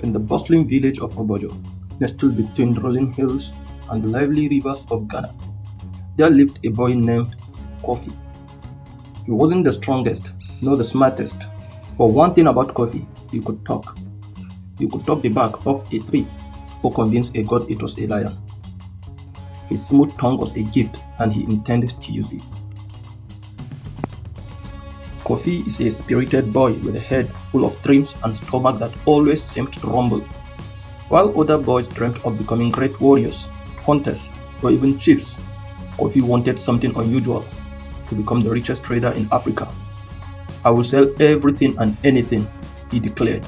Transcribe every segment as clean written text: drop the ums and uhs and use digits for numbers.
In the bustling village of Obojo, nestled between rolling hills and the lively rivers of Ghana, there lived a boy named Kofi. He wasn't the strongest, nor the smartest, but one thing about Kofi, he could talk. He could talk the bark off a tree or convince a god it was a lion. His smooth tongue was a gift and he intended to use it. Kofi is a spirited boy with a head full of dreams and stomach that always seemed to rumble. While other boys dreamt of becoming great warriors, hunters, or even chiefs, Kofi wanted something unusual: to become the richest trader in Africa. "I will sell everything and anything," he declared.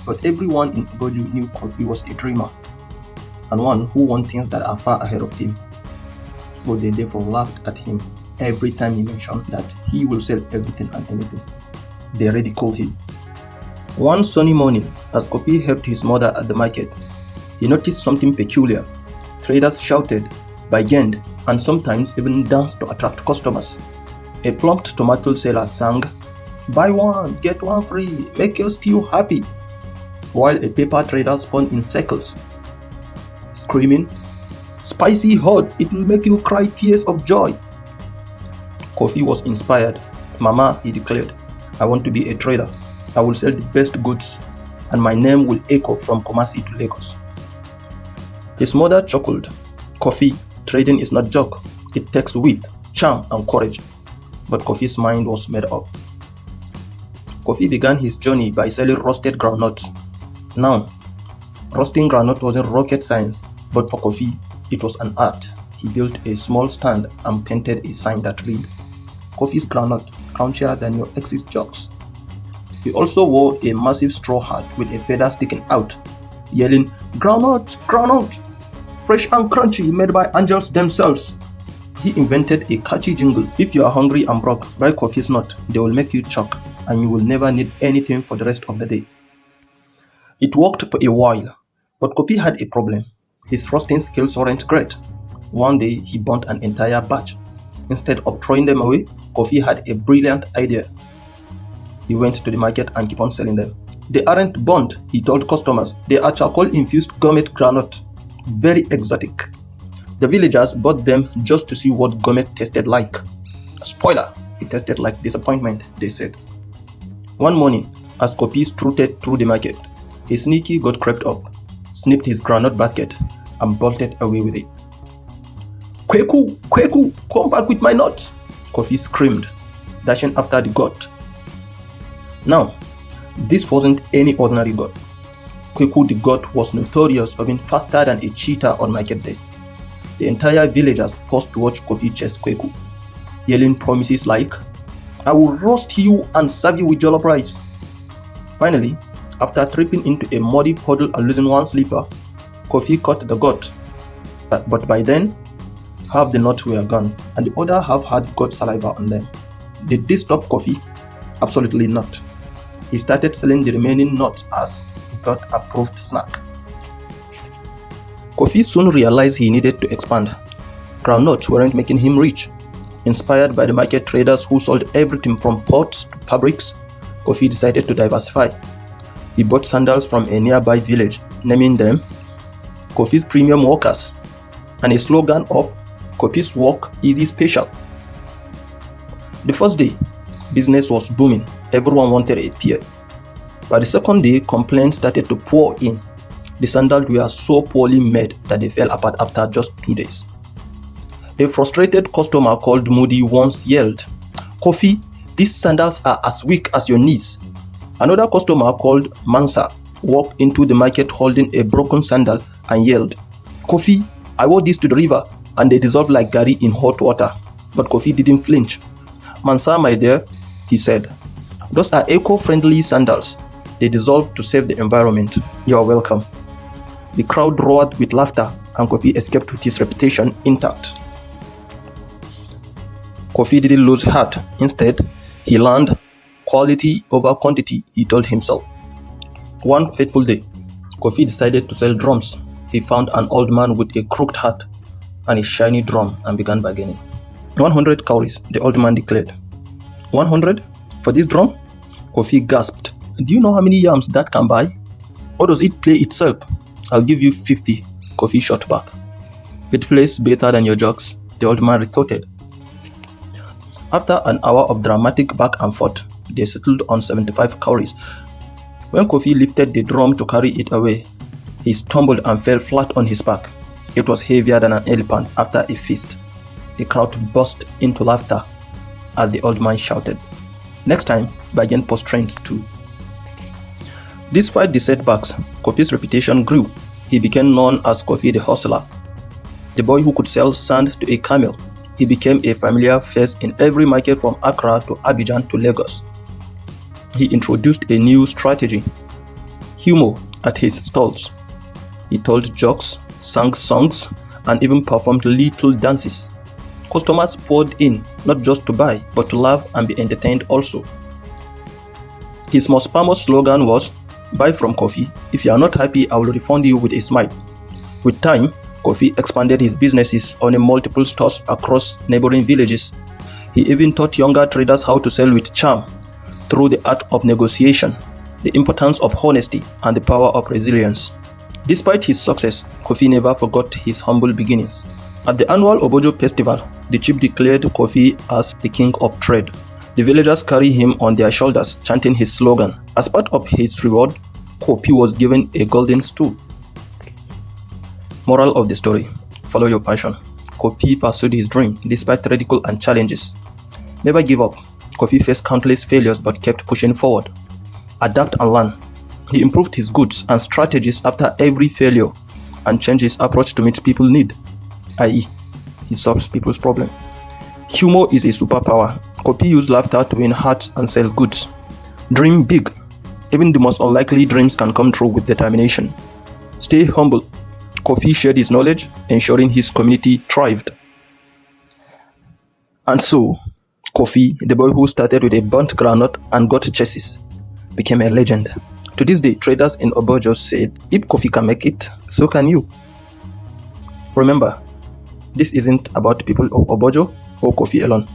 But everyone in Obojo knew Kofi was a dreamer, and one who wants things that are far ahead of him. So they therefore laughed at him every time he mentioned that he will sell everything and anything. They ridiculed him. One sunny morning, as Kofi helped his mother at the market, he noticed something peculiar. Traders shouted, bargained, and sometimes even danced to attract customers. A plump tomato seller sang, "Buy one, get one free, make your stew happy," while a pepper trader spun in circles, screaming, "Spicy hot, it will make you cry tears of joy." Kofi was inspired. "Mama," he declared, "I want to be a trader. I will sell the best goods, and my name will echo from Kumasi to Lagos." His mother chuckled. "Kofi, trading is not joke. It takes wit, charm, and courage." But Kofi's mind was made up. Kofi began his journey by selling roasted groundnuts. Now, roasting groundnut wasn't rocket science, but for Kofi, it was an art. He built a small stand and painted a sign that read, "Kofi's groundnut, crunchier than your ex's jokes." He also wore a massive straw hat with a feather sticking out, yelling, "Groundnut, groundnut, fresh and crunchy, made by angels themselves." He invented a catchy jingle: "If you are hungry and broke, buy Kofi's nut. They will make you choke, and you will never need anything for the rest of the day." It worked for a while, but Kofi had a problem. His roasting skills weren't great. One day, he burnt an entire batch. Instead of throwing them away, Kofi had a brilliant idea. He went to the market and kept on selling them. "They aren't burnt," he told customers. "They are charcoal-infused gourmet groundnut. Very exotic." The villagers bought them just to see what gourmet tasted like. Spoiler, it tasted like disappointment, they said. One morning, as Kofi strutted through the market, a sneaky goat crept up, snipped his groundnut basket, and bolted away with it. "Kweku, Kweku, come back with my nuts!" Kofi screamed, dashing after the goat. Now, this wasn't any ordinary goat. Kweku the goat was notorious for being faster than a cheetah on market day. The entire villagers paused to watch Kofi chase Kweku, yelling promises like, "I will roast you and serve you with jollof rice." Finally, after tripping into a muddy puddle and losing one slipper, Kofi caught the goat. But by then, half the nuts were gone, and the other half had goat saliva on them. Did this stop Kofi? Absolutely not. He started selling the remaining nuts as God-approved snack. Kofi soon realized he needed to expand. Groundnuts weren't making him rich. Inspired by the market traders who sold everything from pots to fabrics, Kofi decided to diversify. He bought sandals from a nearby village, naming them Kofi's Premium Workers, and a slogan of "Kofi's Work Easy Special." The first day, business was booming. Everyone wanted a pair. By the second day, complaints started to pour in. The sandals were so poorly made that they fell apart after just 2 days. A frustrated customer called Moody once yelled, "Kofi, these sandals are as weak as your knees." Another customer called Mansa walked into the market holding a broken sandal and yelled, "Kofi, I wore these to the river and they dissolved like gari in hot water." But Kofi didn't flinch. "Mansa, my dear," he said, "those are eco-friendly sandals. They dissolve to save the environment. You are welcome." The crowd roared with laughter, and Kofi escaped with his reputation intact. Kofi didn't lose heart. Instead, he learned quality over quantity, he told himself. One fateful day, Kofi decided to sell drums. He found an old man with a crooked hat and a shiny drum and began bargaining. 100 cowries, the old man declared. 100? For this drum? Kofi gasped. Do you know how many yams that can buy? Or does it play itself? I'll give you 50 coffee shot back. It plays better than your jokes, the old man retorted. After an hour of dramatic back and forth, they settled on 75 cowries. When Kofi lifted the drum to carry it away, he stumbled and fell flat on his back. It was heavier than an elephant after a feast. The crowd burst into laughter as the old man shouted, "Next time, begin post-trained too." Despite the setbacks, Kofi's reputation grew. He became known as Kofi the Hustler, the boy who could sell sand to a camel. He became a familiar face in every market from Accra to Abidjan to Lagos. He introduced a new strategy: humor at his stalls. He told jokes, sang songs, and even performed little dances. Customers poured in, not just to buy, but to laugh and be entertained also. His most famous slogan was, "Buy from Kofi. If you are not happy, I will refund you with a smile." With time, Kofi expanded his businesses on multiple stores across neighboring villages. He even taught younger traders how to sell with charm, through the art of negotiation, the importance of honesty, and the power of resilience. Despite his success, Kofi never forgot his humble beginnings. At the annual Obojo festival, the chief declared Kofi as the king of trade. The villagers carry him on their shoulders, chanting his slogan. As part of his reward, Kofi was given a golden stool. Moral of the story: follow your passion. Kofi pursued his dream despite ridicule and challenges. Never give up. Kofi faced countless failures but kept pushing forward. Adapt and learn. He improved his goods and strategies after every failure and changed his approach to meet people's need, i.e., he solves people's problems. Humor is a superpower. Kofi used laughter to win hearts and sell goods. Dream big. Even the most unlikely dreams can come true with determination. Stay humble. Kofi shared his knowledge, ensuring his community thrived. And so, Kofi, the boy who started with a burnt groundnut and got chassis, became a legend. To this day, traders in Obojo said, if Kofi can make it, so can you. Remember, this isn't about people of Obojo or Kofi alone.